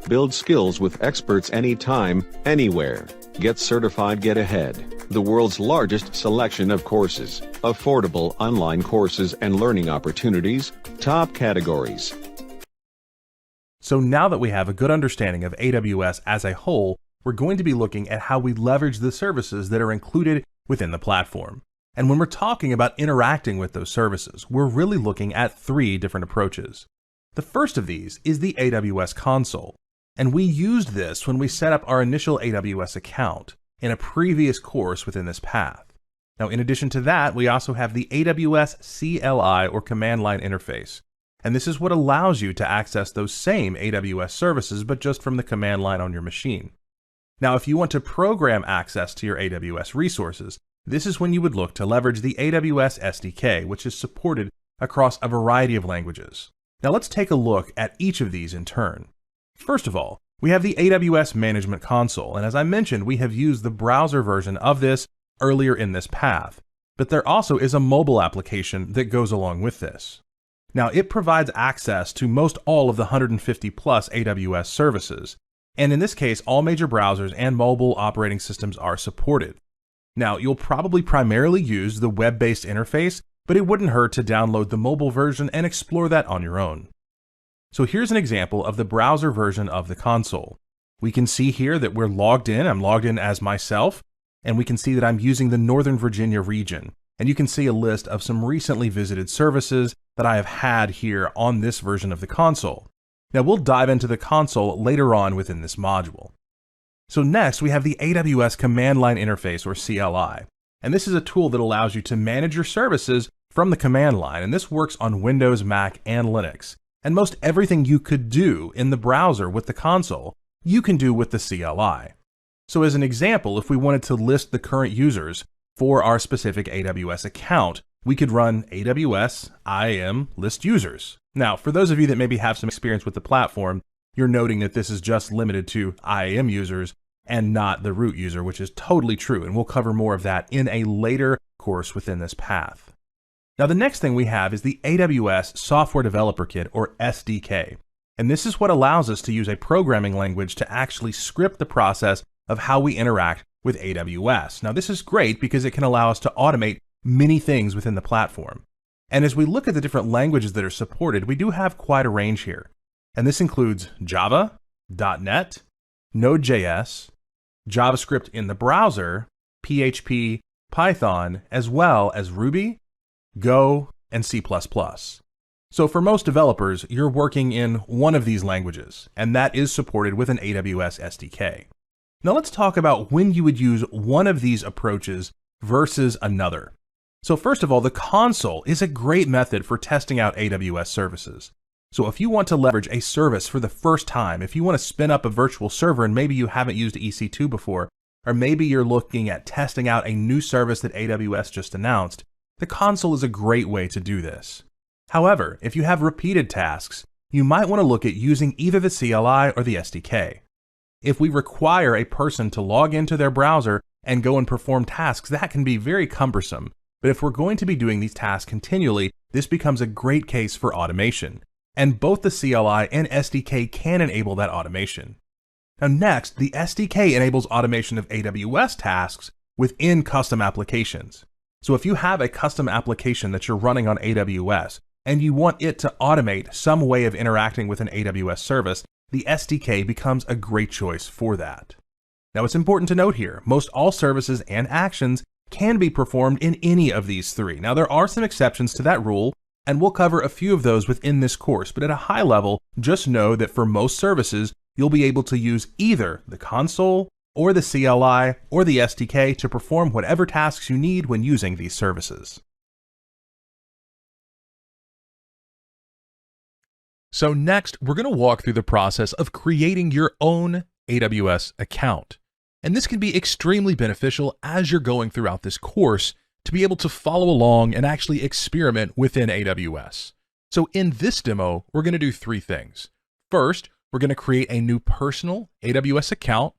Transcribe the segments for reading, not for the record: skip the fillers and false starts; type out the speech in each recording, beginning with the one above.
Build skills with experts anytime, anywhere. Get certified, get ahead. The world's largest selection of courses, affordable online courses and learning opportunities, top categories. So now that we have a good understanding of AWS as a whole, we're going to be looking at how we leverage the services that are included within the platform. And when we're talking about interacting with those services, we're really looking at 3 different approaches. The first of these is the AWS console. And we used this when we set up our initial AWS account in a previous course within this path. Now, in addition to that, we also have the AWS CLI or command line interface. And this is what allows you to access those same AWS services, but just from the command line on your machine. Now, if you want to program access to your AWS resources, this is when you would look to leverage the AWS SDK, which is supported across a variety of languages. Now, let's take a look at each of these in turn. First of all, we have the AWS Management Console, and as I mentioned, we have used the browser version of this earlier in this path, but there also is a mobile application that goes along with this. Now, it provides access to most all of the 150 plus AWS services, and in this case, all major browsers and mobile operating systems are supported. Now, you'll probably primarily use the web-based interface, but it wouldn't hurt to download the mobile version and explore that on your own. So here's an example of the browser version of the console. We can see here that we're logged in. I'm logged in as myself, and we can see that I'm using the Northern Virginia region. And you can see a list of some recently visited services that I have had here on this version of the console. Now we'll dive into the console later on within this module. So next we have the AWS Command Line Interface or CLI. And this is a tool that allows you to manage your services from the command line. And this works on Windows, Mac, and Linux. And most everything you could do in the browser with the console, you can do with the CLI. So as an example, if we wanted to list the current users for our specific AWS account, we could run AWS IAM list users. Now, for those of you that maybe have some experience with the platform, you're noting that this is just limited to IAM users and not the root user, which is totally true. And we'll cover more of that in a later course within this path. Now, the next thing we have is the AWS Software Developer Kit, or SDK. And this is what allows us to use a programming language to actually script the process of how we interact with AWS. Now, this is great because it can allow us to automate many things within the platform. And as we look at the different languages that are supported, we do have quite a range here. And this includes Java, .NET, Node.js, JavaScript in the browser, PHP, Python, as well as Ruby, Go, and C++. So for most developers, you're working in one of these languages, and that is supported with an AWS SDK. Now let's talk about when you would use one of these approaches versus another. So first of all, the console is a great method for testing out AWS services. So if you want to leverage a service for the first time, if you want to spin up a virtual server and maybe you haven't used EC2 before, or maybe you're looking at testing out a new service that AWS just announced, the console is a great way to do this. However, if you have repeated tasks, you might want to look at using either the CLI or the SDK. If we require a person to log into their browser and go and perform tasks, that can be very cumbersome. But if we're going to be doing these tasks continually, this becomes a great case for automation. And both the CLI and SDK can enable that automation. Now next, the SDK enables automation of AWS tasks within custom applications. So if you have a custom application that you're running on AWS and you want it to automate some way of interacting with an AWS service, the SDK becomes a great choice for that. Now it's important to note here, most all services and actions can be performed in any of these 3. Now there are some exceptions to that rule, and we'll cover a few of those within this course, but at a high level, just know that for most services, you'll be able to use either the console or the CLI or the SDK to perform whatever tasks you need when using these services. So next, we're going to walk through the process of creating your own AWS account. And this can be extremely beneficial as you're going throughout this course to be able to follow along and actually experiment within AWS. So in this demo, we're going to do 3 things. First, we're going to create a new personal AWS account.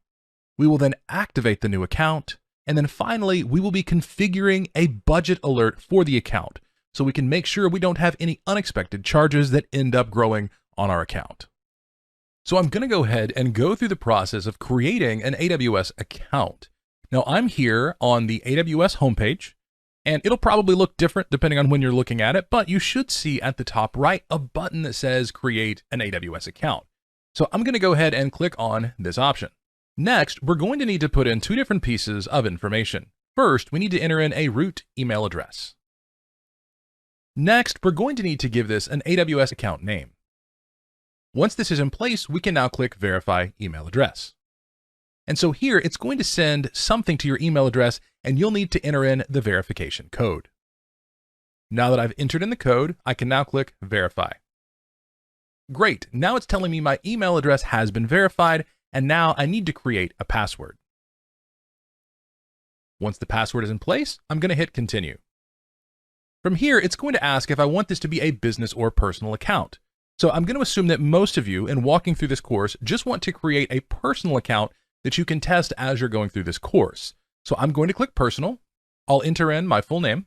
We will then activate the new account. And then finally, we will be configuring a budget alert for the account so we can make sure we don't have any unexpected charges that end up growing on our account. So I'm going to go ahead and go through the process of creating an AWS account. Now I'm here on the AWS homepage, and it'll probably look different depending on when you're looking at it, but you should see at the top right a button that says create an AWS account. So I'm going to go ahead and click on this option. Next, we're going to need to put in two different pieces of information. First, we need to enter in a root email address. Next, we're going to need to give this an AWS account name. Once this is in place, we can now click Verify Email Address. And so here, it's going to send something to your email address, and you'll need to enter in the verification code. Now that I've entered in the code, I can now click Verify. Great, now it's telling me my email address has been verified, and now I need to create a password. Once the password is in place, I'm going to hit Continue. From here, it's going to ask if I want this to be a business or personal account. So I'm going to assume that most of you, in walking through this course, just want to create a personal account that you can test as you're going through this course. So I'm going to click Personal. I'll enter in my full name.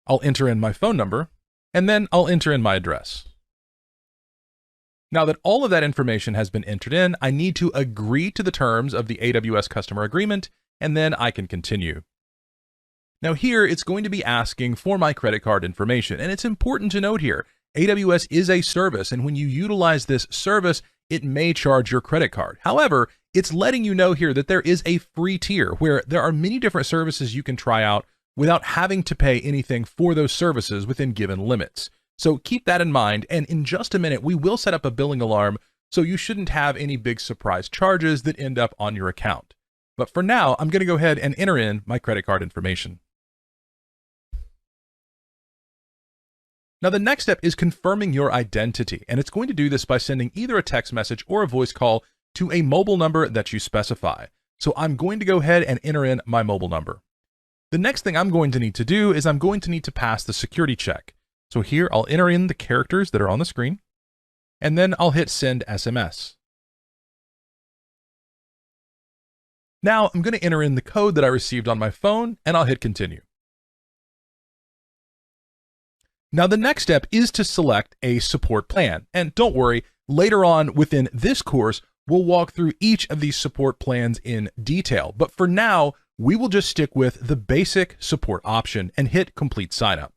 I'll enter in my phone number, and then I'll enter in my address. Now that all of that information has been entered in, I need to agree to the terms of the AWS customer agreement, and then I can continue. Now here, it's going to be asking for my credit card information, and it's important to note here, AWS is a service, and when you utilize this service, it may charge your credit card. However, it's letting you know here that there is a free tier where there are many different services you can try out without having to pay anything for those services within given limits. So keep that in mind, and in just a minute, we will set up a billing alarm, so you shouldn't have any big surprise charges that end up on your account. But for now, I'm going to go ahead and enter in my credit card information. Now the next step is confirming your identity, and it's going to do this by sending either a text message or a voice call to a mobile number that you specify. So I'm going to go ahead and enter in my mobile number. The next thing I'm going to need to do is I'm going to need to pass the security check. So here I'll enter in the characters that are on the screen, and then I'll hit Send SMS. Now I'm going to enter in the code that I received on my phone, and I'll hit Continue. Now the next step is to select a support plan. And don't worry, later on within this course, we'll walk through each of these support plans in detail. But for now, we will just stick with the basic support option and hit Complete Signup.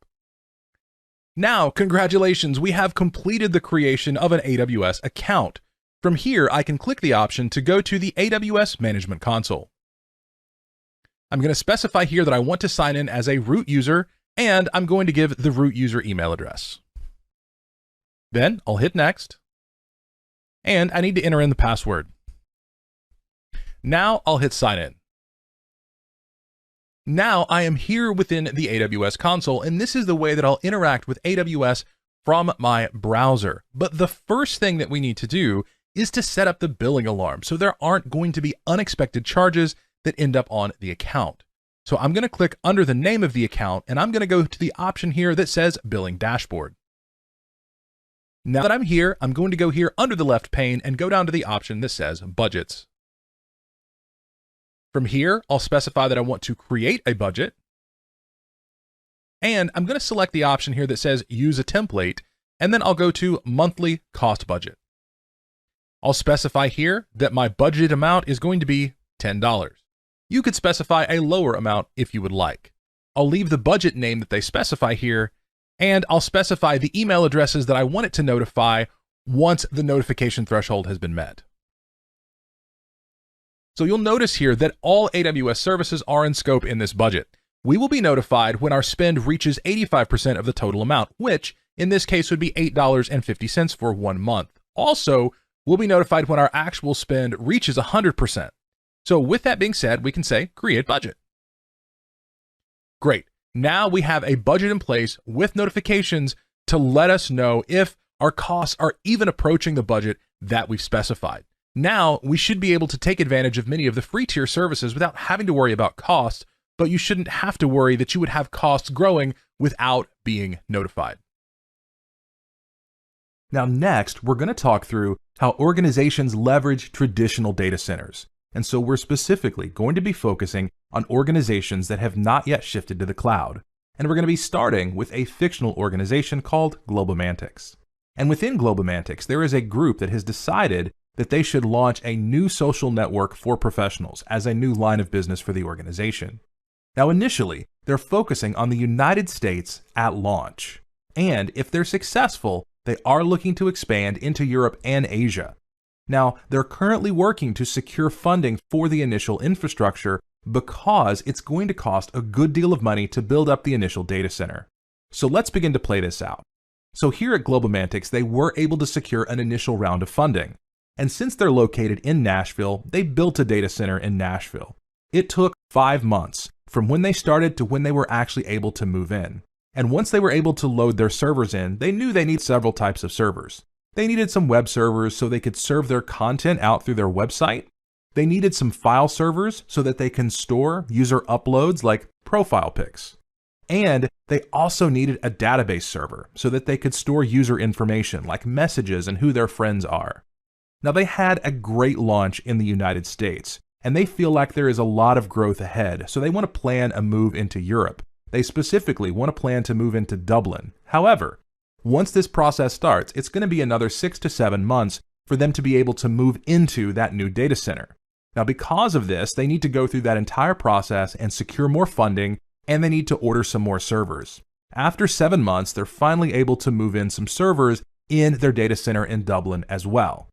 Now, congratulations, we have completed the creation of an AWS account. From here, I can click the option to go to the AWS Management Console. I'm going to specify here that I want to sign in as a root user, and I'm going to give the root user email address. Then I'll hit Next, and I need to enter in the password. Now I'll hit Sign In. Now I am here within the AWS console, and this is the way that I'll interact with AWS from my browser. But the first thing that we need to do is to set up the billing alarm, so there aren't going to be unexpected charges that end up on the account. So I'm going to click under the name of the account, and I'm going to go to the option here that says Billing Dashboard. Now that I'm here, I'm going to go here under the left pane and go down to the option that says Budgets. From here, I'll specify that I want to create a budget, and I'm going to select the option here that says Use a Template, and then I'll go to Monthly Cost Budget. I'll specify here that my budgeted amount is going to be $10. You could specify a lower amount if you would like. I'll leave the budget name that they specify here, and I'll specify the email addresses that I want it to notify once the notification threshold has been met. So you'll notice here that all AWS services are in scope in this budget. We will be notified when our spend reaches 85% of the total amount, which in this case would be $8.50 for 1 month. Also, we'll be notified when our actual spend reaches 100%. So with that being said, we can say Create Budget. Great. Now we have a budget in place with notifications to let us know if our costs are even approaching the budget that we've specified. Now we should be able to take advantage of many of the free tier services without having to worry about costs, but you shouldn't have to worry that you would have costs growing without being notified. Now next, we're going to talk through how organizations leverage traditional data centers. And so we're specifically going to be focusing on organizations that have not yet shifted to the cloud. And we're going to be starting with a fictional organization called Globomantics. And within Globomantics, there is a group that has decided that they should launch a new social network for professionals as a new line of business for the organization. Now, initially, they're focusing on the United States at launch. And if they're successful, they are looking to expand into Europe and Asia. Now, they're currently working to secure funding for the initial infrastructure because it's going to cost a good deal of money to build up the initial data center. So let's begin to play this out. So here at Globomantics, they were able to secure an initial round of funding. And since they're located in Nashville, they built a data center in Nashville. It took 5 months from when they started to when they were actually able to move in. And once they were able to load their servers in, they knew they need several types of servers. They needed some web servers so they could serve their content out through their website. They needed some file servers so that they can store user uploads like profile pics. And they also needed a database server so that they could store user information like messages and who their friends are. Now, they had a great launch in the United States, and they feel like there is a lot of growth ahead, so they want to plan a move into Europe. They specifically want to plan to move into Dublin. However, once this process starts, it's going to be another 6 to 7 months for them to be able to move into that new data center. Now, because of this, they need to go through that entire process and secure more funding, and they need to order some more servers. After 7 months, they're finally able to move in some servers in their data center in Dublin as well.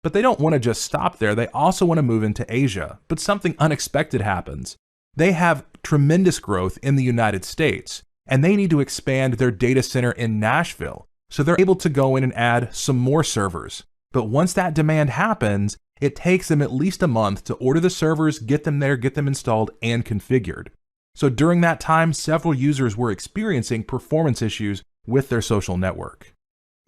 But they don't want to just stop there. They also want to move into Asia. But something unexpected happens. They have tremendous growth in the United States, and they need to expand their data center in Nashville. So they're able to go in and add some more servers. But once that demand happens, it takes them at least a month to order the servers, get them there, get them installed and configured. So during that time, several users were experiencing performance issues with their social network.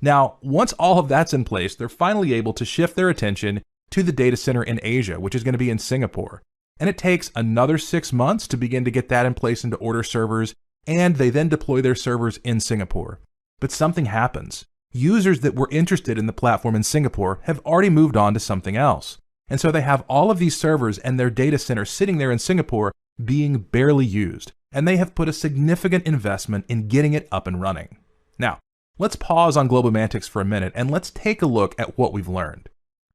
Now, once all of that's in place, they're finally able to shift their attention to the data center in Asia, which is going to be in Singapore. And it takes another 6 months to begin to get that in place and to order servers, and they then deploy their servers in Singapore. But something happens. Users that were interested in the platform in Singapore have already moved on to something else. And so they have all of these servers and their data center sitting there in Singapore being barely used, and they have put a significant investment in getting it up and running. Now, let's pause on Globomantics for a minute and let's take a look at what we've learned.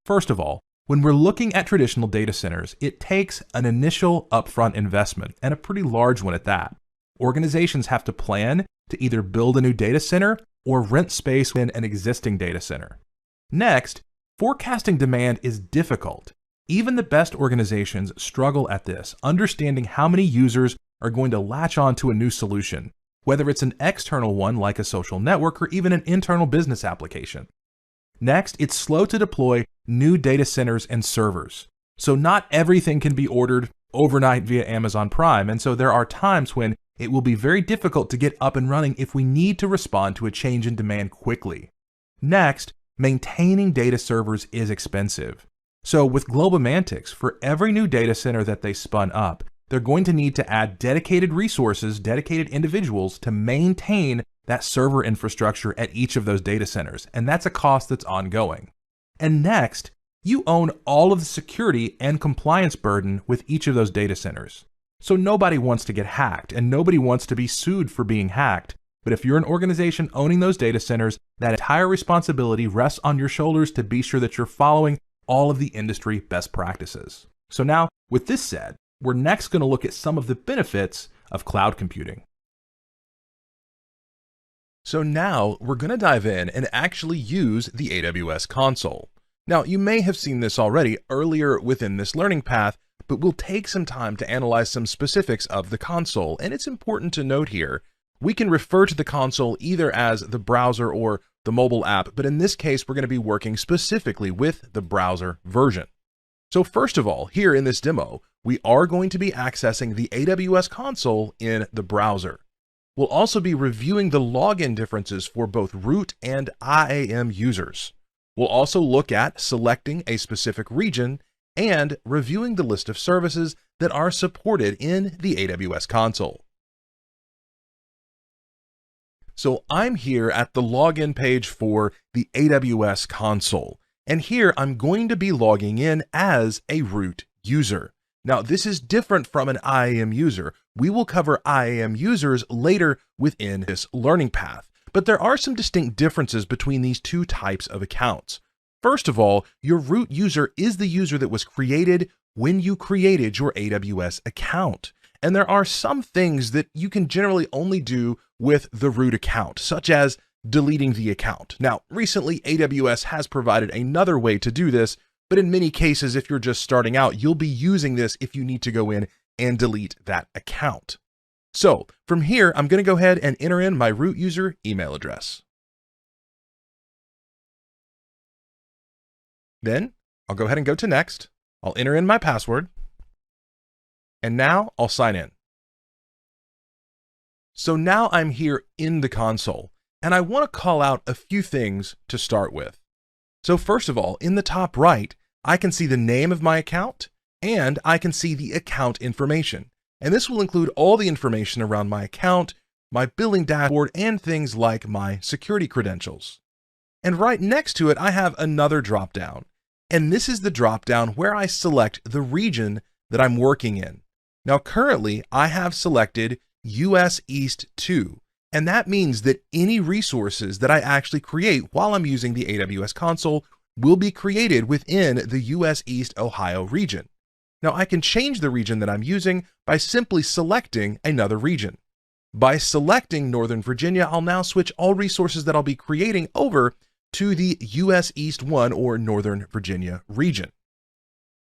First of all, when we're looking at traditional data centers, it takes an initial upfront investment, and a pretty large one at that. Organizations have to plan to either build a new data center or rent space within an existing data center. Next, forecasting demand is difficult. Even the best organizations struggle at this, understanding how many users are going to latch on to a new solution, whether it's an external one like a social network or even an internal business application. Next, it's slow to deploy new data centers and servers. So not everything can be ordered overnight via Amazon Prime, and so there are times when it will be very difficult to get up and running if we need to respond to a change in demand quickly. Next, maintaining data servers is expensive. So with Globomantics, for every new data center that they spun up, they're going to need to add dedicated resources, dedicated individuals to maintain that server infrastructure at each of those data centers. And that's a cost that's ongoing. And next, you own all of the security and compliance burden with each of those data centers. So nobody wants to get hacked and nobody wants to be sued for being hacked. But if you're an organization owning those data centers, that entire responsibility rests on your shoulders to be sure that you're following all of the industry best practices. So now, with this said, we're next going to look at some of the benefits of cloud computing. So now we're going to dive in and actually use the AWS console. Now, you may have seen this already earlier within this learning path, but we'll take some time to analyze some specifics of the console. And it's important to note here, we can refer to the console either as the browser or the mobile app, but in this case, we're going to be working specifically with the browser version. So first of all, here in this demo, we are going to be accessing the AWS console in the browser. We'll also be reviewing the login differences for both root and IAM users. We'll also look at selecting a specific region and reviewing the list of services that are supported in the AWS console. So I'm here at the login page for the AWS console, and here I'm going to be logging in as a root user. Now, this is different from an IAM user. We will cover IAM users later within this learning path, but there are some distinct differences between these two types of accounts. First of all, your root user is the user that was created when you created your AWS account. And there are some things that you can generally only do with the root account, such as deleting the account. Now, recently, AWS has provided another way to do this, but in many cases, if you're just starting out, you'll be using this if you need to go in and delete that account. So from here, I'm going to go ahead and enter in my root user email address. Then I'll go ahead and go to next. I'll enter in my password. And now I'll sign in. So now I'm here in the console, and I want to call out a few things to start with. So first of all, in the top right, I can see the name of my account, and I can see the account information. And this will include all the information around my account, my billing dashboard, and things like my security credentials. And right next to it, I have another dropdown. And this is the dropdown where I select the region that I'm working in. Now, currently, I have selected US East 2, and that means that any resources that I actually create while I'm using the AWS console will be created within the US East Ohio region. Now, I can change the region that I'm using by simply selecting another region. By selecting Northern Virginia, I'll now switch all resources that I'll be creating over to the US East 1 or Northern Virginia region.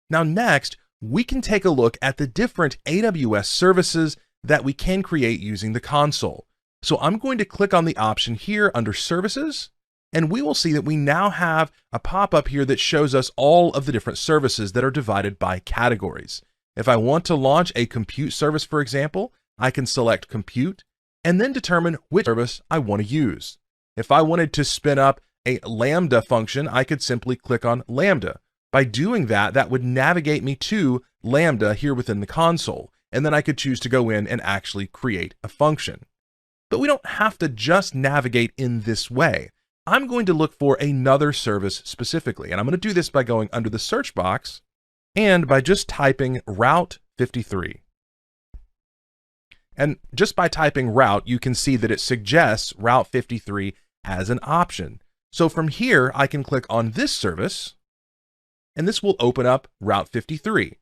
Now, next, we can take a look at the different AWS services that we can create using the console. So I'm going to click on the option here under Services, and we will see that we now have a pop-up here that shows us all of the different services that are divided by categories. If I want to launch a compute service, for example, I can select Compute and then determine which service I want to use. If I wanted to spin up a Lambda function, I could simply click on Lambda. By doing that, that would navigate me to Lambda here within the console, and then I could choose to go in and actually create a function. But we don't have to just navigate in this way. I'm going to look for another service specifically, and I'm going to do this by going under the search box and by just typing Route 53. And just by typing route, you can see that it suggests Route 53 as an option. So from here, I can click on this service, and this will open up Route 53.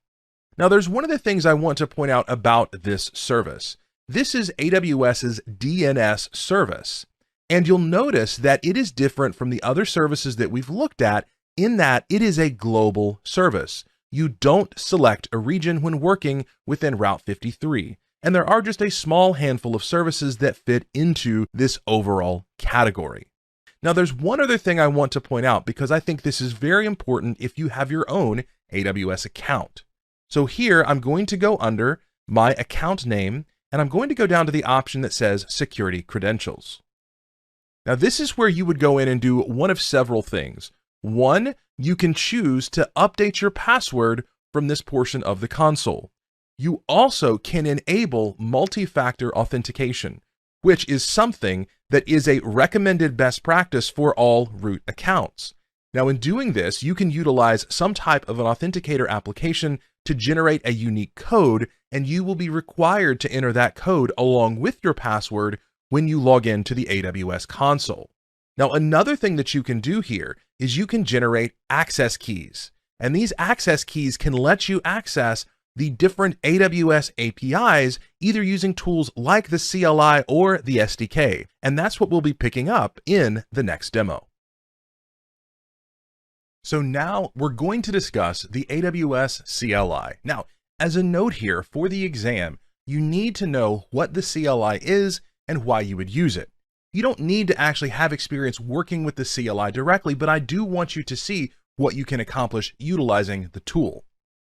Now, there's one of the things I want to point out about this service. This is AWS's DNS service, and you'll notice that it is different from the other services that we've looked at in that it is a global service. You don't select a region when working within Route 53, and there are just a small handful of services that fit into this overall category. Now, there's one other thing I want to point out because I think this is very important if you have your own AWS account. So here, I'm going to go under my account name, and I'm going to go down to the option that says Security Credentials. Now, this is where you would go in and do one of several things. One, you can choose to update your password from this portion of the console. You also can enable multi-factor authentication, which is something that is a recommended best practice for all root accounts. Now, in doing this, you can utilize some type of an authenticator application to generate a unique code, and you will be required to enter that code along with your password when you log into the AWS console. Now, another thing that you can do here is you can generate access keys, and these access keys can let you access the different AWS APIs, either using tools like the CLI or the SDK, and that's what we'll be picking up in the next demo. So now we're going to discuss the AWS CLI. Now, as a note here for the exam, you need to know what the CLI is and why you would use it. You don't need to actually have experience working with the CLI directly, but I do want you to see what you can accomplish utilizing the tool.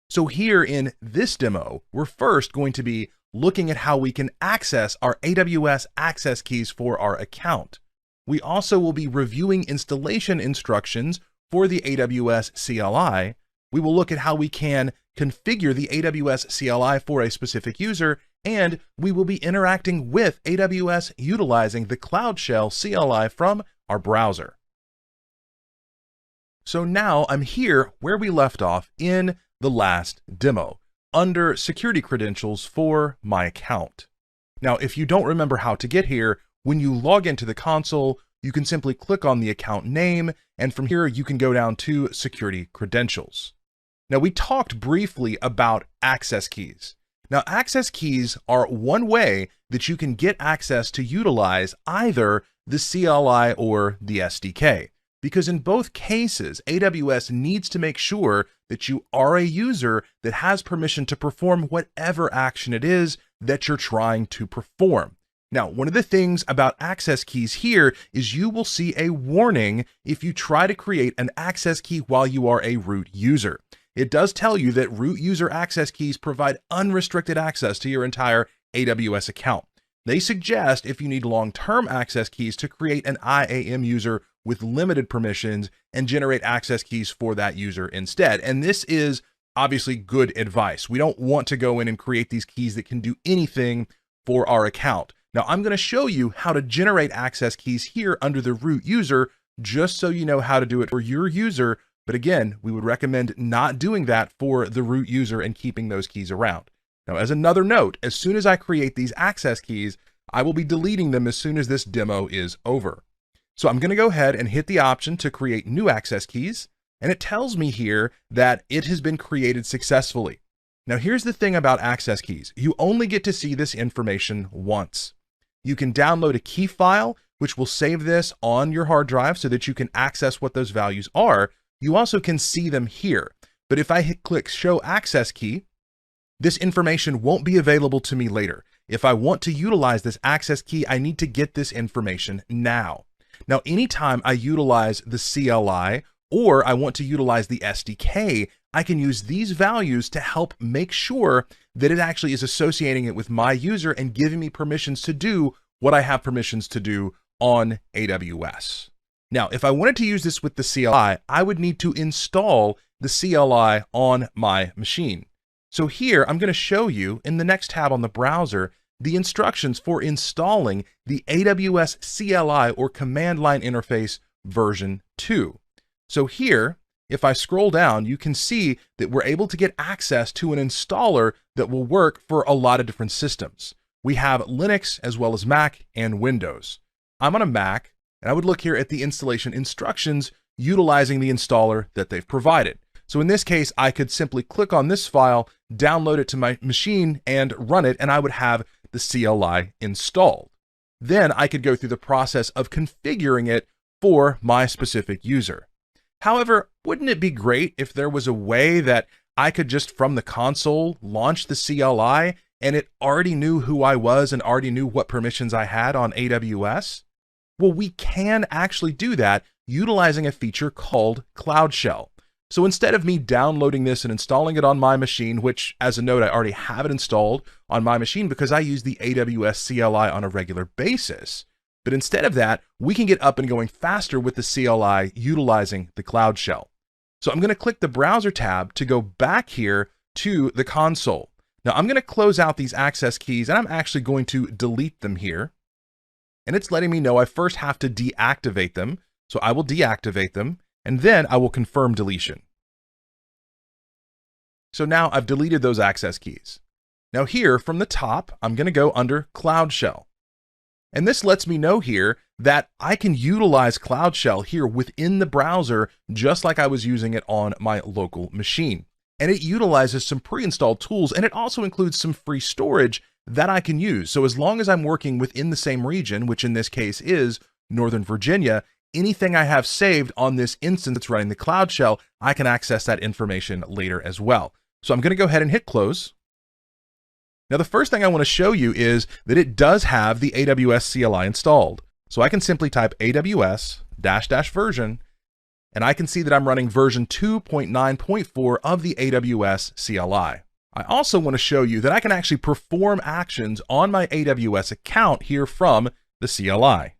So here in this demo, we're first going to be looking at how we can access our AWS access keys for our account. We also will be reviewing installation instructions for the AWS CLI. We will look at how we can configure the AWS CLI for a specific user, and we will be interacting with AWS utilizing the Cloud Shell CLI from our browser. So now I'm here where we left off in the last demo, under security credentials for my account. Now, if you don't remember how to get here, when you log into the console, you can simply click on the account name, and from here you can go down to security credentials. Now, we talked briefly about access keys. Now, access keys are one way that you can get access to utilize either the CLI or the SDK, because in both cases, AWS needs to make sure that you are a user that has permission to perform whatever action it is that you're trying to perform. Now, one of the things about access keys here is you will see a warning if you try to create an access key while you are a root user. It does tell you that root user access keys provide unrestricted access to your entire AWS account. They suggest if you need long-term access keys to create an IAM user with limited permissions and generate access keys for that user instead. And this is obviously good advice. We don't want to go in and create these keys that can do anything for our account. Now, I'm going to show you how to generate access keys here under the root user, just so you know how to do it for your user. But again, we would recommend not doing that for the root user and keeping those keys around. Now, as another note, as soon as I create these access keys, I will be deleting them as soon as this demo is over. So I'm going to go ahead and hit the option to create new access keys, and it tells me here that it has been created successfully. Now, here's the thing about access keys. You only get to see this information once. You can download a key file, which will save this on your hard drive so that you can access what those values are. You also can see them here. But if I click Show Access Key, this information won't be available to me later. If I want to utilize this access key, I need to get this information now. Now, anytime I utilize the CLI or I want to utilize the SDK, I can use these values to help make sure that it actually is associating it with my user and giving me permissions to do what I have permissions to do on AWS. Now, if I wanted to use this with the CLI, I would need to install the CLI on my machine. So here, I'm going to show you in the next tab on the browser, the instructions for installing the AWS CLI or Command Line Interface version 2. So here, if I scroll down, you can see that we're able to get access to an installer that will work for a lot of different systems. We have Linux as well as Mac and Windows. I'm on a Mac, and I would look here at the installation instructions utilizing the installer that they've provided. So in this case, I could simply click on this file, download it to my machine and run it, and I would have the CLI installed. Then I could go through the process of configuring it for my specific user. However, wouldn't it be great if there was a way that I could just from the console launch the CLI and it already knew who I was and already knew what permissions I had on AWS? Well, we can actually do that utilizing a feature called Cloud Shell. So instead of me downloading this and installing it on my machine, which as a note, I already have it installed on my machine because I use the AWS CLI on a regular basis. But instead of that, we can get up and going faster with the CLI utilizing the Cloud Shell. So I'm going to click the browser tab to go back here to the console. Now I'm going to close out these access keys and I'm actually going to delete them here. And it's letting me know I first have to deactivate them. So I will deactivate them and then I will confirm deletion. So now I've deleted those access keys. Now here from the top, I'm going to go under Cloud Shell. And this lets me know here that I can utilize Cloud Shell here within the browser, just like I was using it on my local machine. And it utilizes some pre-installed tools, and it also includes some free storage that I can use. So as long as I'm working within the same region, which in this case is Northern Virginia, anything I have saved on this instance that's running the Cloud Shell, I can access that information later as well. So I'm going to go ahead and hit close. Now, the first thing I want to show you is that it does have the AWS CLI installed. So I can simply type AWS -- version, and I can see that I'm running version 2.9.4 of the AWS CLI. I also want to show you that I can actually perform actions on my AWS account here from the CLI.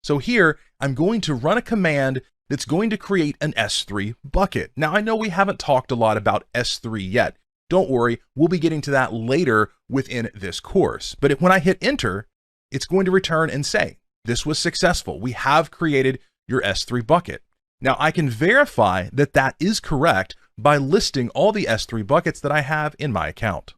So here, I'm going to run a command that's going to create an S3 bucket. Now, I know we haven't talked a lot about S3 yet. Don't worry, we'll be getting to that later within this course. But when I hit enter, it's going to return and say, this was successful. We have created your S3 bucket. Now, I can verify that that is correct by listing all the S3 buckets that I have in my account.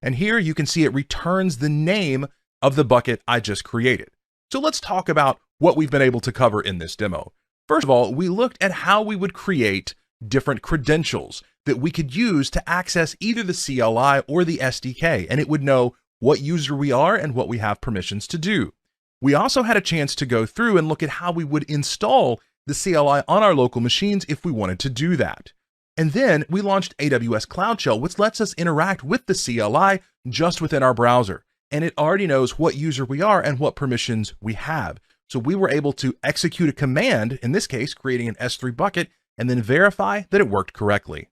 And here you can see it returns the name of the bucket I just created. So let's talk about what we've been able to cover in this demo. First of all, we looked at how we would create different credentials that we could use to access either the CLI or the SDK, and it would know what user we are and what we have permissions to do. We also had a chance to go through and look at how we would install the CLI on our local machines if we wanted to do that. And then we launched AWS Cloud Shell, which lets us interact with the CLI just within our browser. And it already knows what user we are and what permissions we have. So we were able to execute a command, in this case, creating an S3 bucket, and then verify that it worked correctly.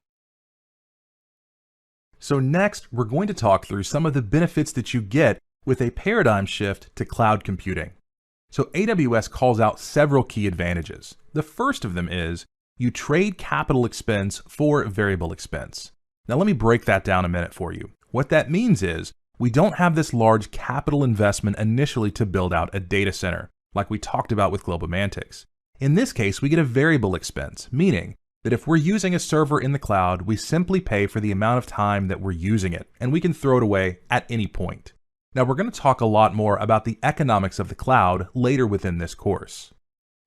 So next, we're going to talk through some of the benefits that you get with a paradigm shift to cloud computing. So AWS calls out several key advantages. The first of them is you trade capital expense for variable expense. Now let me break that down a minute for you. What that means is we don't have this large capital investment initially to build out a data center, like we talked about with Globomantics. In this case, we get a variable expense, meaning that if we're using a server in the cloud, we simply pay for the amount of time that we're using it, and we can throw it away at any point. Now, we're going to talk a lot more about the economics of the cloud later within this course.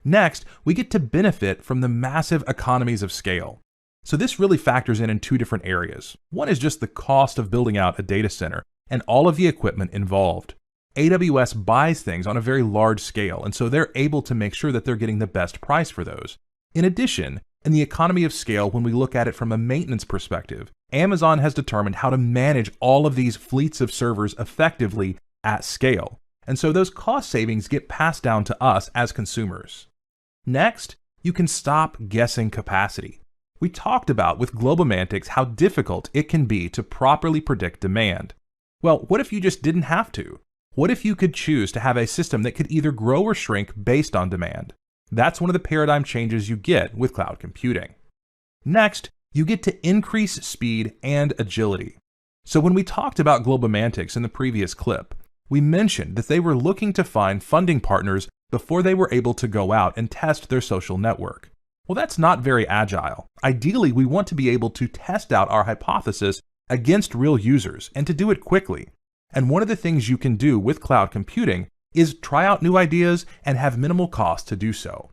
Next, we get to benefit from the massive economies of scale. So this really factors in two different areas. One is just the cost of building out a data center and all of the equipment involved. AWS buys things on a very large scale, and so they're able to make sure that they're getting the best price for those. In addition, in the economy of scale, when we look at it from a maintenance perspective, Amazon has determined how to manage all of these fleets of servers effectively at scale. And so those cost savings get passed down to us as consumers. Next, you can stop guessing capacity. We talked about with Globomantics how difficult it can be to properly predict demand. Well, what if you just didn't have to? What if you could choose to have a system that could either grow or shrink based on demand? That's one of the paradigm changes you get with cloud computing. Next, you get to increase speed and agility. So when we talked about Globomantics in the previous clip, we mentioned that they were looking to find funding partners before they were able to go out and test their social network. Well, that's not very agile. Ideally, we want to be able to test out our hypothesis against real users and to do it quickly. And one of the things you can do with cloud computing is try out new ideas and have minimal cost to do so.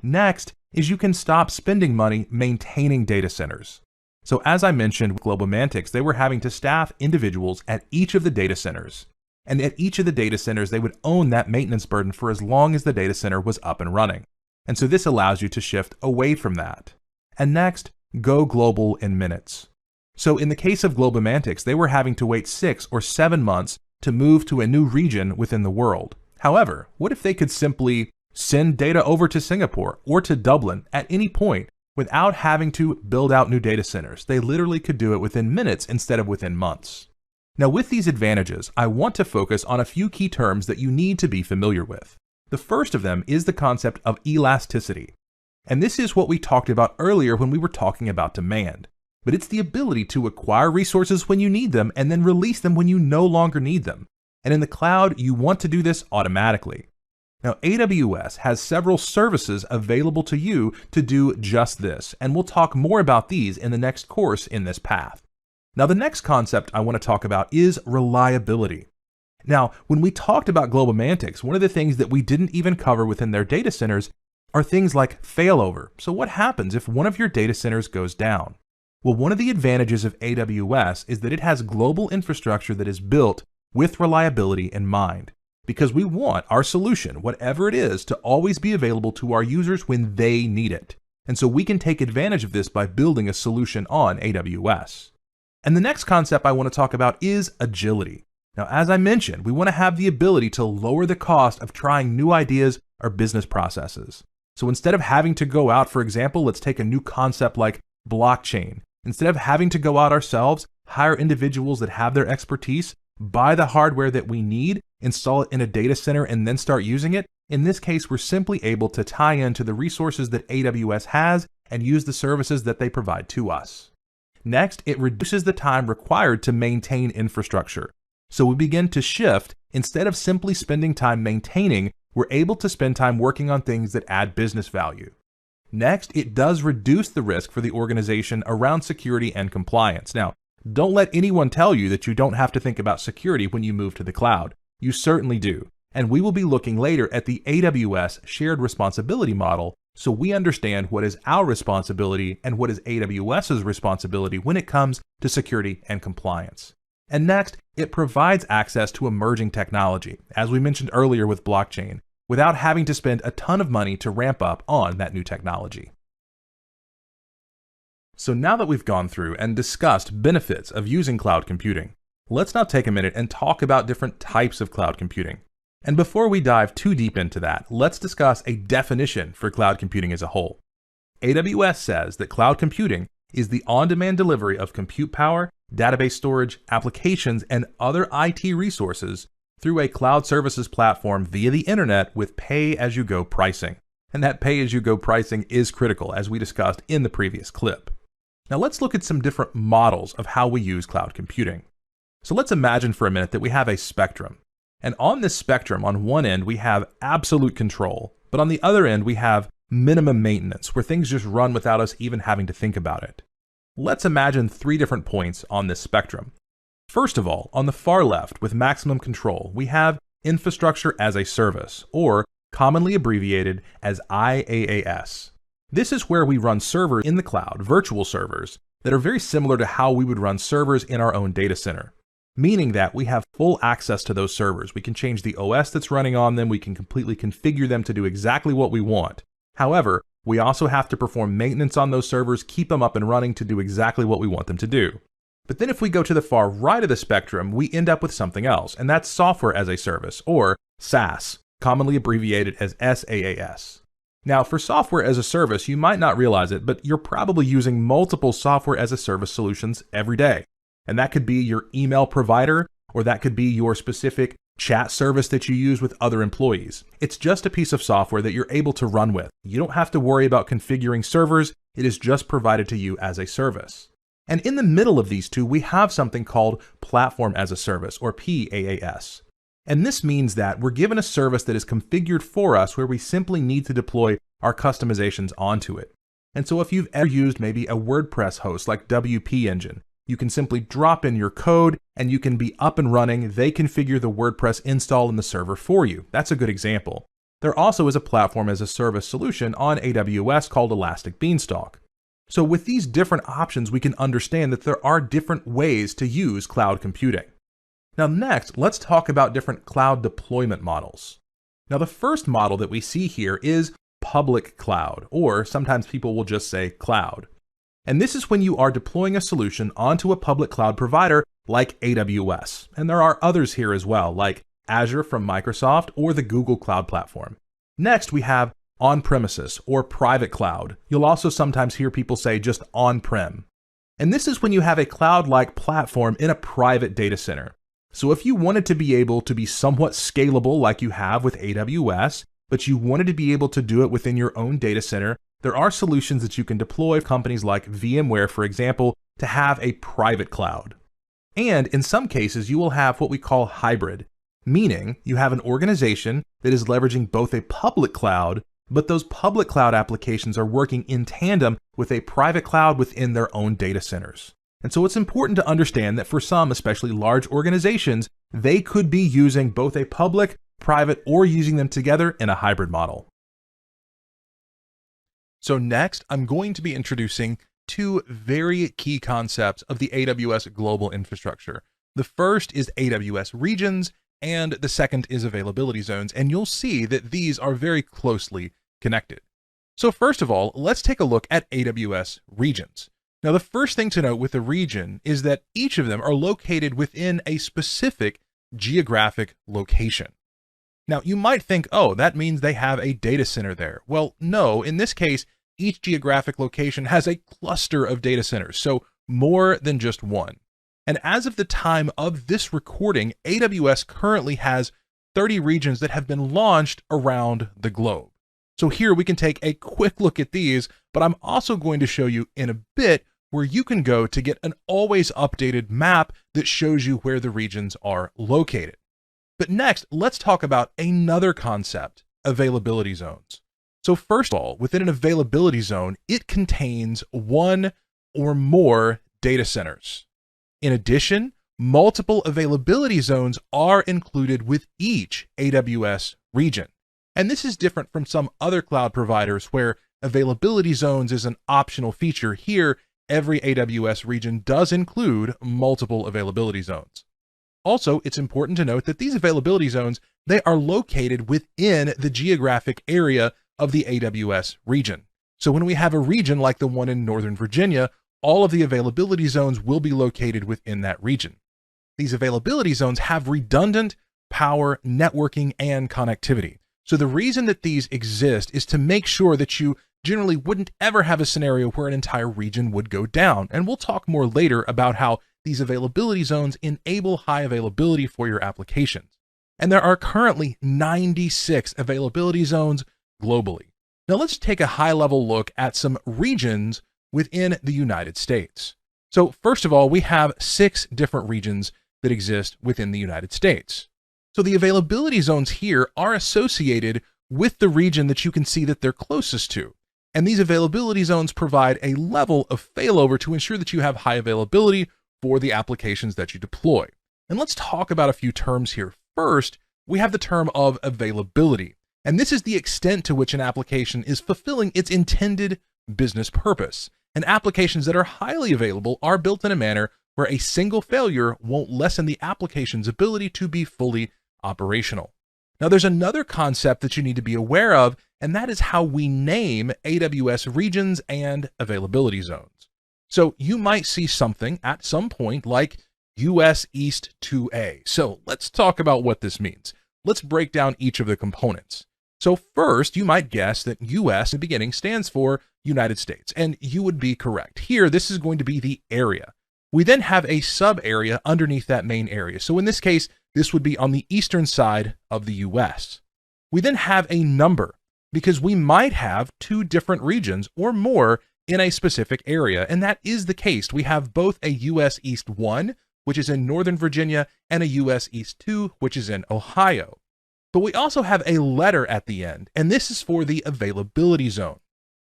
Next is you can stop spending money maintaining data centers. So as I mentioned with Globomantics, they were having to staff individuals at each of the data centers. And at each of the data centers, they would own that maintenance burden for as long as the data center was up and running. And so this allows you to shift away from that. And next, go global in minutes. So in the case of Globomantics, they were having to wait 6 or 7 months to move to a new region within the world. However, what if they could simply send data over to Singapore or to Dublin at any point without having to build out new data centers? They literally could do it within minutes instead of within months. Now, with these advantages, I want to focus on a few key terms that you need to be familiar with. The first of them is the concept of elasticity. And this is what we talked about earlier when we were talking about demand. But it's the ability to acquire resources when you need them and then release them when you no longer need them. And in the cloud, you want to do this automatically. Now, AWS has several services available to you to do just this, and we'll talk more about these in the next course in this path. Now, the next concept I want to talk about is reliability. Now, when we talked about Globomantics, one of the things that we didn't even cover within their data centers are things like failover. So what happens if one of your data centers goes down? Well, one of the advantages of AWS is that it has global infrastructure that is built with reliability in mind, because we want our solution, whatever it is, to always be available to our users when they need it. And so we can take advantage of this by building a solution on AWS. And the next concept I want to talk about is agility. Now, as I mentioned, we want to have the ability to lower the cost of trying new ideas or business processes. So instead of having to go out, for example, let's take a new concept like blockchain. Instead of having to go out ourselves, hire individuals that have their expertise, buy the hardware that we need, install it in a data center, and then start using it. In this case, we're simply able to tie into the resources that AWS has and use the services that they provide to us. Next, it reduces the time required to maintain infrastructure. So we begin to shift. Instead of simply spending time maintaining, we're able to spend time working on things that add business value. Next, it does reduce the risk for the organization around security and compliance. Now, don't let anyone tell you that you don't have to think about security when you move to the cloud. You certainly do. And we will be looking later at the AWS shared responsibility model so we understand what is our responsibility and what is AWS's responsibility when it comes to security and compliance. And next, it provides access to emerging technology, as we mentioned earlier with blockchain, without having to spend a ton of money to ramp up on that new technology. So now that we've gone through and discussed benefits of using cloud computing, let's now take a minute and talk about different types of cloud computing. And before we dive too deep into that, let's discuss a definition for cloud computing as a whole. AWS says that cloud computing is the on-demand delivery of compute power, database storage, applications, and other IT resources through a cloud services platform via the internet with pay-as-you-go pricing. And that pay-as-you-go pricing is critical, as we discussed in the previous clip. Now let's look at some different models of how we use cloud computing. So let's imagine for a minute that we have a spectrum. And on this spectrum, on one end, we have absolute control, but on the other end, we have minimum maintenance, where things just run without us even having to think about it. Let's imagine 3 different points on this spectrum. First of all, on the far left, with maximum control, we have infrastructure as a service, or commonly abbreviated as IaaS. This is where we run servers in the cloud, virtual servers, that are very similar to how we would run servers in our own data center. Meaning that we have full access to those servers. We can change the OS that's running on them. We can completely configure them to do exactly what we want. However, we also have to perform maintenance on those servers, keep them up and running to do exactly what we want them to do. But then if we go to the far right of the spectrum, we end up with something else, and that's software as a service, or SaaS, commonly abbreviated as SaaS. Now, for software as a service, you might not realize it, but you're probably using multiple software as a service solutions every day. And that could be your email provider, or that could be your specific chat service that you use with other employees. It's just a piece of software that you're able to run with. You don't have to worry about configuring servers. It is just provided to you as a service. And in the middle of these two, we have something called Platform as a Service, or PaaS. And this means that we're given a service that is configured for us where we simply need to deploy our customizations onto it. And so if you've ever used maybe a WordPress host like WP Engine, you can simply drop in your code and you can be up and running. They configure the WordPress install in the server for you. That's a good example. There also is a platform as a service solution on AWS called Elastic Beanstalk. So with these different options, we can understand that there are different ways to use cloud computing. Now next, let's talk about different cloud deployment models. Now the first model that we see here is public cloud, or sometimes people will just say cloud. And this is when you are deploying a solution onto a public cloud provider like AWS. And there are others here as well, like Azure from Microsoft or the Google Cloud Platform. Next, we have on-premises or private cloud. You'll also sometimes hear people say just on-prem. And this is when you have a cloud-like platform in a private data center. So if you wanted to be able to be somewhat scalable like you have with AWS, but you wanted to be able to do it within your own data center, there are solutions that you can deploy, companies like VMware, for example, to have a private cloud. And in some cases, you will have what we call hybrid, meaning you have an organization that is leveraging both a public cloud, but those public cloud applications are working in tandem with a private cloud within their own data centers. And so it's important to understand that for some, especially large organizations, they could be using both a public, private, or using them together in a hybrid model. So next, I'm going to be introducing 2 very key concepts of the AWS global infrastructure. The first is AWS regions, and the second is availability zones, and you'll see that these are very closely connected. So first of all, let's take a look at AWS regions. Now, the first thing to note with a region is that each of them are located within a specific geographic location. Now, you might think, oh, that means they have a data center there. Well, no, in this case, each geographic location has a cluster of data centers, so more than just one. And as of the time of this recording, AWS currently has 30 regions that have been launched around the globe. So here we can take a quick look at these, but I'm also going to show you in a bit where you can go to get an always updated map that shows you where the regions are located. But next, let's talk about another concept, availability zones. So first of all, within an availability zone, it contains one or more data centers. In addition, multiple availability zones are included with each AWS region. And this is different from some other cloud providers where availability zones is an optional feature. Here, every AWS region does include multiple availability zones. Also, it's important to note that these availability zones, they are located within the geographic area of the AWS region. So when we have a region like the one in Northern Virginia, all of the availability zones will be located within that region. These availability zones have redundant power, networking, and connectivity. So the reason that these exist is to make sure that you generally wouldn't ever have a scenario where an entire region would go down. And we'll talk more later about how these availability zones enable high availability for your applications. And there are currently 96 availability zones globally. Now let's take a high-level look at some regions within the United States. So first of all, we have 6 different regions that exist within the United States. So the availability zones here are associated with the region that you can see that they're closest to. And these availability zones provide a level of failover to ensure that you have high availability for the applications that you deploy. And let's talk about a few terms here. First, we have the term of availability. And this is the extent to which an application is fulfilling its intended business purpose. And applications that are highly available are built in a manner where a single failure won't lessen the application's ability to be fully operational. Now, there's another concept that you need to be aware of, and that is how we name AWS regions and availability zones. So you might see something at some point like US East 2A. So let's talk about what this means. Let's break down each of the components. So first, you might guess that US in the beginning stands for United States, and you would be correct. Here, this is going to be the area. We then have a sub area underneath that main area. So in this case, this would be on the eastern side of the US. We then have a number because we might have 2 different regions or more in a specific area. And that is the case. We have both a US East 1, which is in Northern Virginia, and a US East 2, which is in Ohio. But we also have a letter at the end, and this is for the availability zone.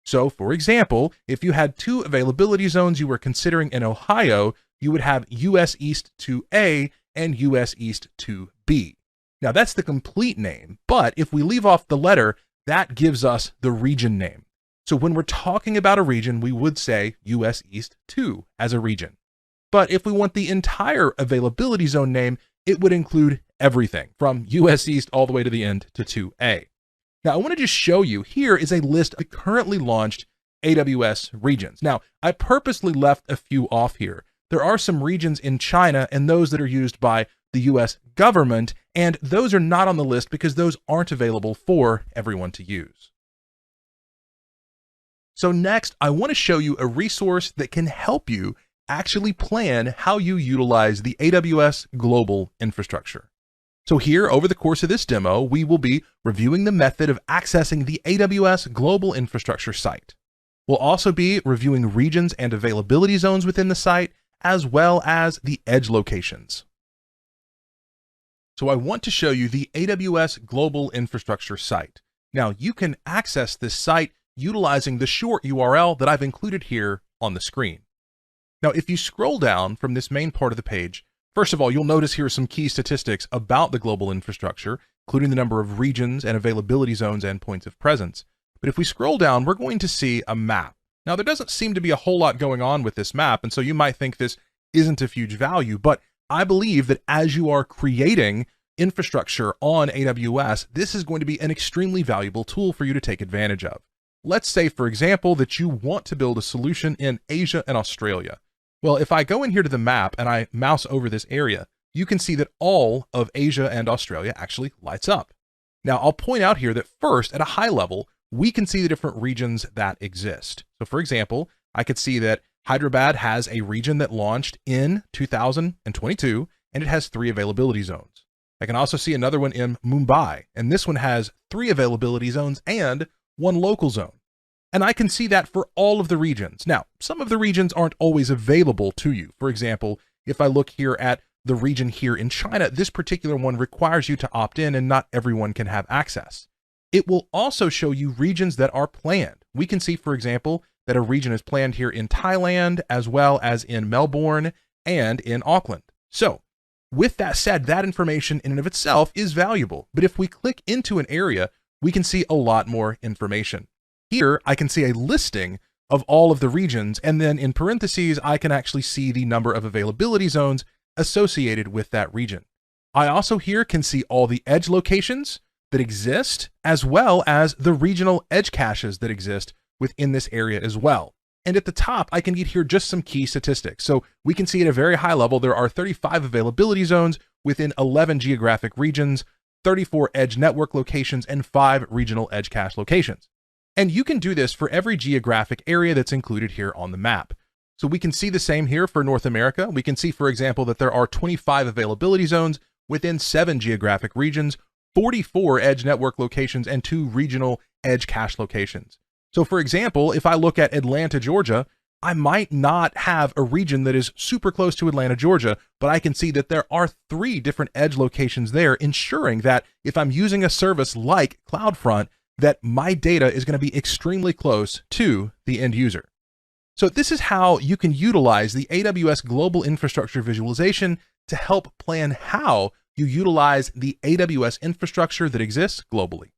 So for example, if you had 2 availability zones you were considering in Ohio, you would have US East 2A and US East 2B. Now that's the complete name, but if we leave off the letter, that gives us the region name. So when we're talking about a region, we would say US East 2 as a region. But if we want the entire availability zone name, it would include everything from US East all the way to the end to 2A. Now I want to just show you, here is a list of the currently launched AWS regions. Now I purposely left a few off here. There are some regions in China and those that are used by the US government, and those are not on the list because those aren't available for everyone to use. So next, I want to show you a resource that can help you actually plan how you utilize the AWS global infrastructure. So here, over the course of this demo, we will be reviewing the method of accessing the AWS global infrastructure site. We'll also be reviewing regions and availability zones within the site, as well as the edge locations. So I want to show you the AWS global infrastructure site. Now you can access this site utilizing the short URL that I've included here on the screen. Now, if you scroll down from this main part of the page, first of all, you'll notice here are some key statistics about the global infrastructure, including the number of regions and availability zones and points of presence. But if we scroll down, we're going to see a map. Now, there doesn't seem to be a whole lot going on with this map, and so you might think this isn't of huge value, but I believe that as you are creating infrastructure on AWS, this is going to be an extremely valuable tool for you to take advantage of. Let's say, for example, that you want to build a solution in Asia and Australia. Well, if I go in here to the map and I mouse over this area, you can see that all of Asia and Australia actually lights up. Now, I'll point out here that first, at a high level, we can see the different regions that exist. So for example, I could see that Hyderabad has a region that launched in 2022, and it has 3 availability zones. I can also see another one in Mumbai, and this one has 3 availability zones and 1 local zone. And I can see that for all of the regions. Now, some of the regions aren't always available to you. For example, if I look here at the region here in China, this particular one requires you to opt in and not everyone can have access. It will also show you regions that are planned. We can see, for example, that a region is planned here in Thailand, as well as in Melbourne and in Auckland. So with that said, that information in and of itself is valuable. But if we click into an area, we can see a lot more information. Here, I can see a listing of all of the regions, and then in parentheses, I can actually see the number of availability zones associated with that region. I also here can see all the edge locations that exist, as well as the regional edge caches that exist within this area as well. And at the top, I can get here just some key statistics. So we can see at a very high level, there are 35 availability zones within 11 geographic regions, 34 edge network locations, and 5 regional edge cache locations. And you can do this for every geographic area that's included here on the map. So we can see the same here for North America. We can see, for example, that there are 25 availability zones within 7 geographic regions, 44 edge network locations, and 2 regional edge cache locations. So for example, if I look at Atlanta, Georgia, I might not have a region that is super close to Atlanta, Georgia, but I can see that there are 3 different edge locations there, ensuring that if I'm using a service like CloudFront, that my data is going to be extremely close to the end user. So this is how you can utilize the AWS Global Infrastructure Visualization to help plan how you utilize the AWS infrastructure that exists globally.